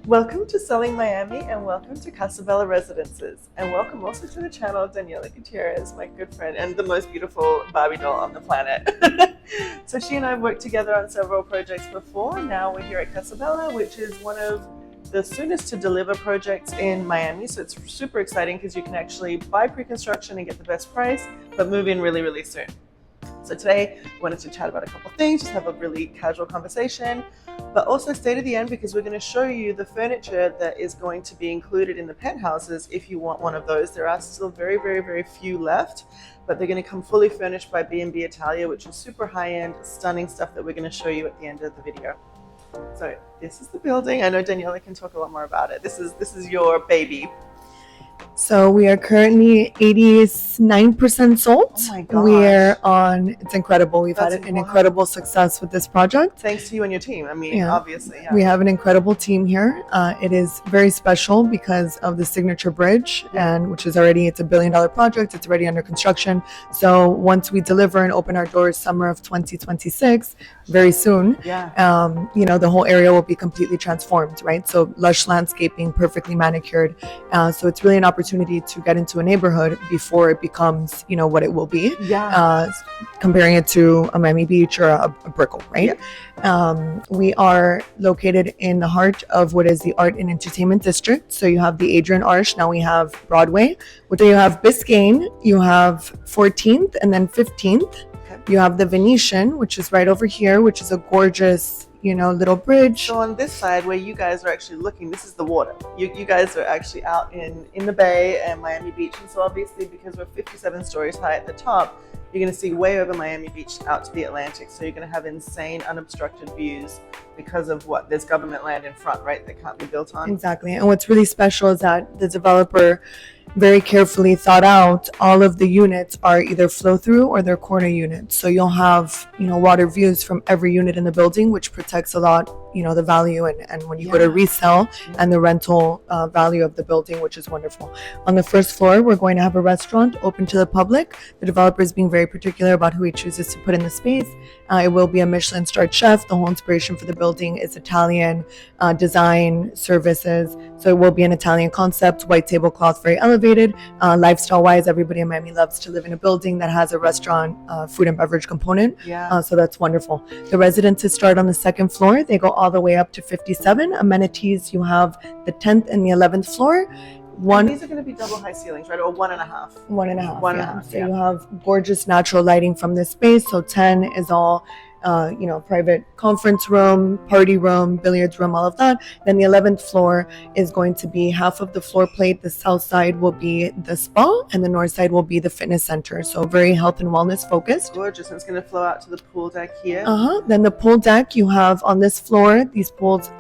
Welcome to Selling Miami and welcome to CasaBella Residences. And welcome also to the channel of Daniela Gutierrez, my good friend and the most beautiful Barbie doll on the planet. So she and I have worked together on several projects before. Now we're here at CasaBella, which is one of the soonest to deliver projects in Miami. So it's super exciting because you can actually buy pre-construction and get the best price, but move in really, really soon. So today I wanted to chat about a couple of things, just have a really casual conversation, but also stay to the end because we're going to show you the furniture that is going to be included in the penthouses if you want one of those. There are still very, very, very few left, but they're going to come fully furnished by B&B Italia, which is super high-end, stunning stuff that we're going to show you at the end of the video. So this is the building. I know Daniela can talk a lot more about it. This is your baby. So we are currently 89% sold. Oh my gosh. We're on, it's incredible. We've That's had an incredible success with this project. Thanks to you and your team. I mean, obviously. Yeah. We have an incredible team here. It is very special because of the signature bridge, and which is already, it's $1 billion project. It's already under construction. So once we deliver and open our doors summer of 2026, very soon, the whole area will be completely transformed, right? So lush landscaping, perfectly manicured. So it's really an opportunity to get into a neighborhood before it becomes, what it will be. Comparing it to a Miami Beach or a Brickell, right? We are located in the heart of what is the Art and Entertainment District. So you have the Adrian Arch. Now we have Broadway. So you have Biscayne, you have 14th, and then 15th. You have the Venetian, which is right over here, which is a gorgeous, little bridge. So on this side where you guys are actually looking, this is the water. You guys are actually out in the bay and Miami Beach. And so obviously because we're 57 stories high at the top, you're going to see way over Miami Beach out to the Atlantic. So you're going to have insane unobstructed views because of there's government land in front, right? That can't be built on. Exactly. And what's really special is that the developer very carefully thought out all of the units are either flow through or they're corner units. So you'll have, water views from every unit in the building, which protects a lot, the value and when you go to resell and the rental value of the building, which is wonderful. On the first floor, we're going to have a restaurant open to the public. The developer is being very particular about who he chooses to put in the space. It will be a Michelin-starred chef. The whole inspiration for the building is Italian design services. So it will be an Italian concept, white tablecloth, very elevated. Lifestyle-wise, everybody in Miami loves to live in a building that has a restaurant, food and beverage component. So that's wonderful. The residences start on the second floor. They go all the way up to 57. Amenities, you have the 10th and the 11th floor. And these are going to be double high ceilings, right? Or 1.5. 1.5. So you have gorgeous natural lighting from this space. So 10 is all, private conference room, party room, billiards room, all of that. Then the 11th floor is going to be half of the floor plate. The south side will be the spa and the north side will be the fitness center. So very health and wellness focused. Gorgeous. And it's going to flow out to the pool deck here. Then the pool deck, you have on this floor, these pools,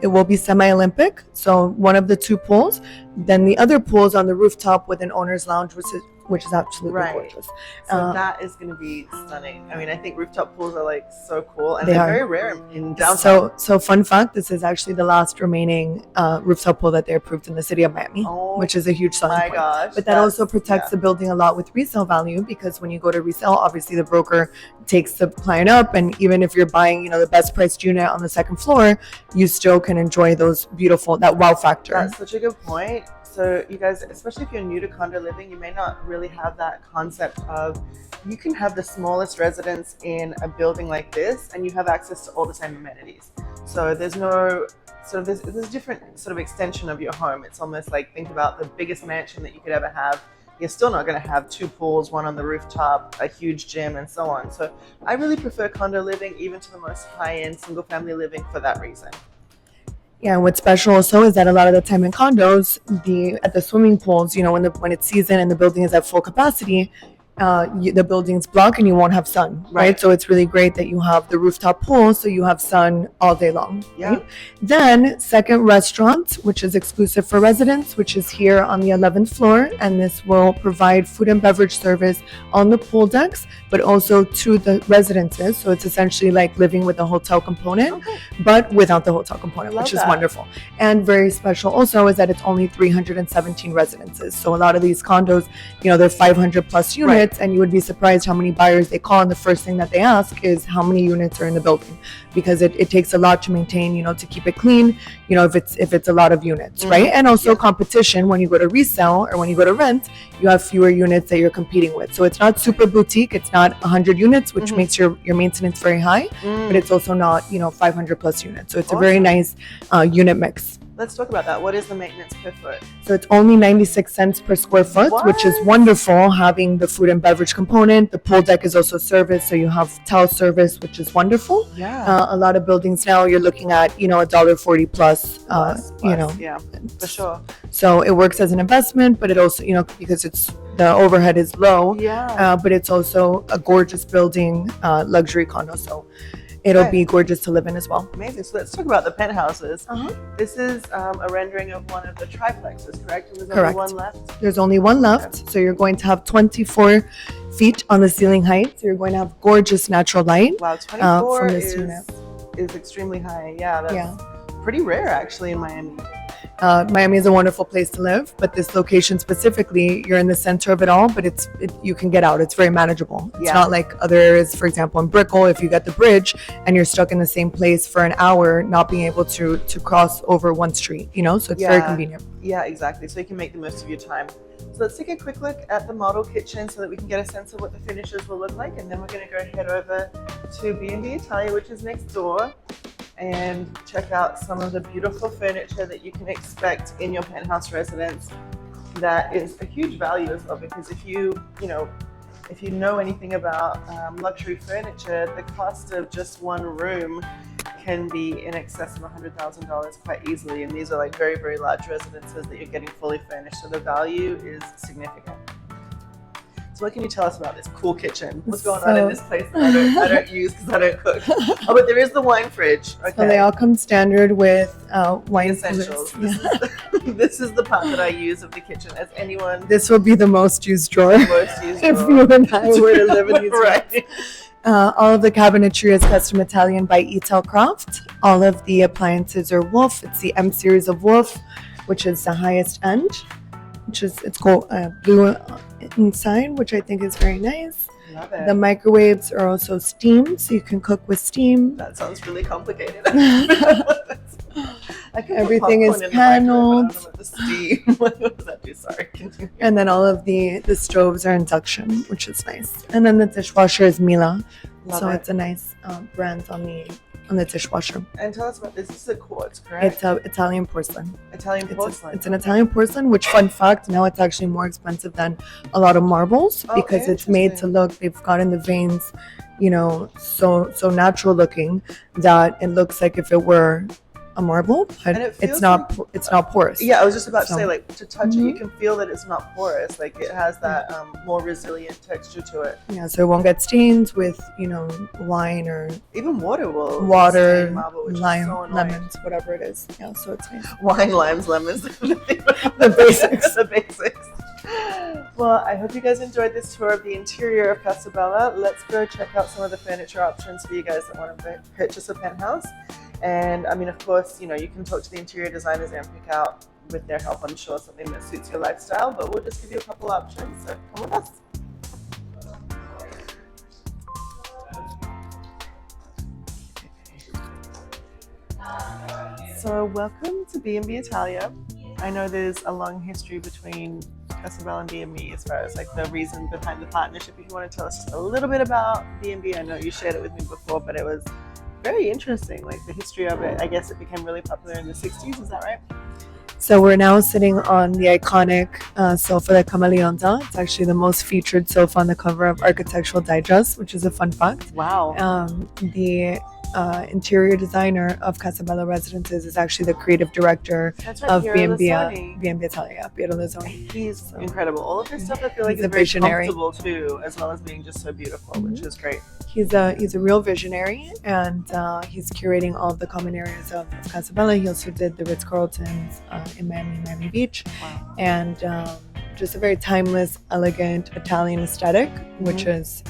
it will be semi-Olympic, so one of the two pools. Then the other pool is on the rooftop with an owner's lounge, which is absolutely gorgeous. So that is going to be stunning. I mean, I think rooftop pools are so cool, and they're very rare in downtown. So fun fact, this is actually the last remaining rooftop pool that they approved in the city of Miami, which is a huge selling point. Gosh, but that also protects the building a lot with resale value, because when you go to resell, obviously the broker takes the client up, and even if you're buying, the best priced unit on the second floor, you still can enjoy that wow factor. That's such a good point. So you guys, especially if you're new to condo living, you may not really have that concept of you can have the smallest residence in a building like this and you have access to all the same amenities. So there's no there's different sort of extension of your home. It's almost like, think about the biggest mansion that you could ever have. You're still not going to have two pools, one on the rooftop, a huge gym, and so on. So I really prefer condo living even to the most high-end single family living for that reason. Yeah, what's special also is that a lot of the time in condos, at the swimming pools, when it's season and the building is at full capacity, the building's blocked and you won't have sun, right? So it's really great that you have the rooftop pool, so you have sun all day long. Right? Then second restaurant, which is exclusive for residents, which is here on the 11th floor, and this will provide food and beverage service on the pool decks, but also to the residences. So it's essentially like living with a hotel component, but without the hotel component, which is wonderful. And very special also is that it's only 317 residences. So a lot of these condos, they're 500 plus units. units, and you would be surprised how many buyers they call, and the first thing that they ask is how many units are in the building, because it takes a lot to maintain, to keep it clean, if it's a lot of units, right? And also competition. When you go to resell or when you go to rent, you have fewer units that you're competing with. So it's not super boutique. It's not 100 units, which makes your maintenance very high, but it's also not 500 plus units. So it's a very nice unit mix. Let's talk about that. What is the maintenance per foot? So it's only 96 cents per square foot, which is wonderful, having the food and beverage component. The pool deck is also service, so you have towel service, which is wonderful. Yeah. A lot of buildings now, you're looking at, $1.40 plus, Yeah, for sure. So it works as an investment, but it also, because the overhead is low, but it's also a gorgeous building, luxury condo. So it'll be gorgeous to live in as well. Amazing. So let's talk about the penthouses. This is a rendering of one of the triplexes, correct? And there's only one left? There's only one left. So you're going to have 24 feet on the ceiling height. So you're going to have gorgeous natural light. Wow, 24 from this unit is extremely high. Yeah, that's pretty rare actually in Miami. Miami is a wonderful place to live, but this location specifically, you're in the center of it all, but you can get out. It's very manageable. It's not like other areas, for example, in Brickell, if you get the bridge and you're stuck in the same place for an hour, not being able to cross over one street, so it's very convenient. Yeah, exactly. So you can make the most of your time. So let's take a quick look at the model kitchen so that we can get a sense of what the finishes will look like, and then we're going to go head over to B&B Italia, which is next door, and check out some of the beautiful furniture that you can expect in your penthouse residence. That is a huge value as well, because if you know anything about luxury furniture, the cost of just one room can be in excess of $100,000 quite easily, and these are like very, very large residences that you're getting fully furnished, so the value is significant. So what can you tell us about this cool kitchen? What's going on in this place that I don't use because I don't cook? Oh, but there is the wine fridge. Okay. So they all come standard with wine essentials. This is the part that I use of the kitchen. As anyone, this will be the most used drawer. If you and I were to live in these right. All of the cabinetry is custom Italian by Craft. All of the appliances are Wolf. It's the M series of Wolf, which is the highest end, it's called blue inside, which I think is very nice. Love it. The microwaves are also steam, so you can cook with steam. That sounds really complicated. Everything is paneled. What does that do? Sorry, continue. And then all of the stoves are induction, which is nice. And then the dishwasher is Mila. It's a nice brand on the dishwasher. And tell us about this. This is a quartz, correct? It's Italian porcelain. Italian porcelain. It's an Italian porcelain, which, fun fact, now it's actually more expensive than a lot of marbles because it's made to look, they've gotten the veins, so natural looking that it looks like if it were a marble, but it's not porous. Yeah, I was just about to say, like, to touch it, you can feel that it's not porous. Like, it has that more resilient texture to it. Yeah, so it won't get stained with, wine or even water, marble, lemons, whatever it is. Yeah, so it's nice. Wine, limes, lemons. The basics. The basics. Well, I hope you guys enjoyed this tour of the interior of CasaBella. Let's go check out some of the furniture options for you guys that want to purchase a penthouse. And I mean, of course, you can talk to the interior designers and pick out, with their help, I'm sure, something that suits your lifestyle, but we'll just give you a couple options. So come with us. So welcome to B&B Italia. I know there's a long history between CasaBella and B&B as far as like the reason behind the partnership. If you want to tell us just a little bit about B&B, I know you shared it with me before, but it was very interesting, like the history of it. I guess it became really popular in the 60s, is that right? So we're now sitting on the iconic sofa, the Camaleonta. It's actually the most featured sofa on the cover of Architectural Digest, which is a fun fact. Wow. The interior designer of CasaBella Residences is actually the creative director of B&B Italia, Piero Lissoni. He's incredible. All of his stuff I feel like is very comfortable too, as well as being just so beautiful, which is great. He's a real visionary, and he's curating all of the common areas of CasaBella. He also did the Ritz-Carltons in Miami Beach. Wow. And just a very timeless, elegant Italian aesthetic, which is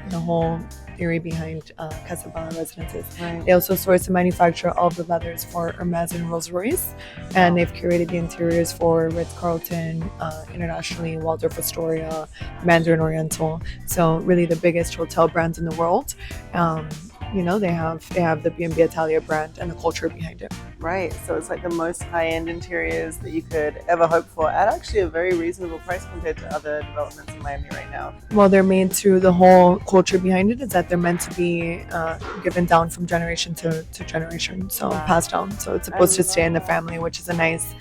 the whole theory behind CasaBella Residences. Right. They also source and manufacture all of the leathers for Hermes and Rolls-Royce, and they've curated the interiors for Ritz-Carlton, internationally, Waldorf Astoria, Mandarin Oriental. So really the biggest hotel brands in the world. You know, they have the B&B Italia brand and the culture behind it. Right, so it's like the most high-end interiors that you could ever hope for at actually a very reasonable price compared to other developments in Miami right now. Well, they're made to, the whole culture behind it is that they're meant to be given down from generation to generation, so passed down. So it's supposed to stay in the family, which is a nice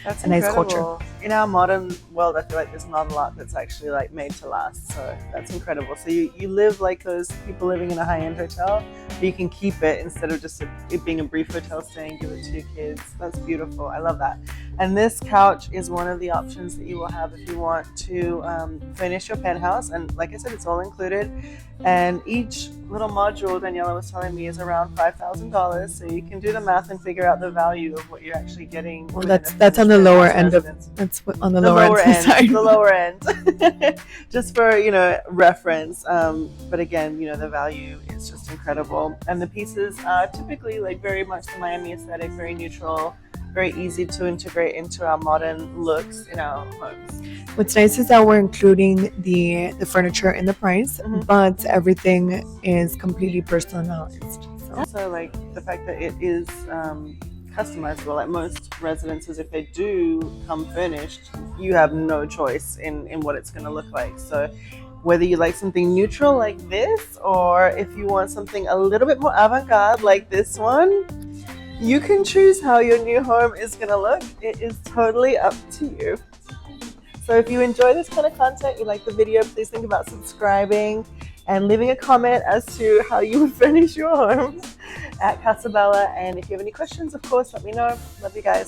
culture. In our modern world, I feel like there's not a lot that's actually like made to last, so that's incredible. So you live like those people living in a high-end hotel, but you can keep it instead of just it being a brief hotel stay and give it to your kids. That's beautiful. I love that. And this couch is one of the options that you will have if you want to finish your penthouse. And like I said, it's all included. And each little module, Daniela was telling me, is around $5,000. So you can do the math and figure out the value of what you're actually getting. Well, that's on the lower end of the lower end. The lower end. Just for reference. But again, the value is just incredible. And the pieces are typically like very much the Miami aesthetic, very neutral, very easy to integrate into our modern looks in our homes. What's nice is that we're including the furniture in the price, but everything is completely personalized. So. Also, like the fact that it is customizable. Like most residences, if they do come furnished, you have no choice in what it's going to look like. So whether you like something neutral like this, or if you want something a little bit more avant-garde like this one, you can choose how your new home is going to look. It is totally up to you. So if you enjoy this kind of content, you like the video, please think about subscribing and leaving a comment as to how you would furnish your home at CasaBella. And if you have any questions, of course, let me know. Love you guys.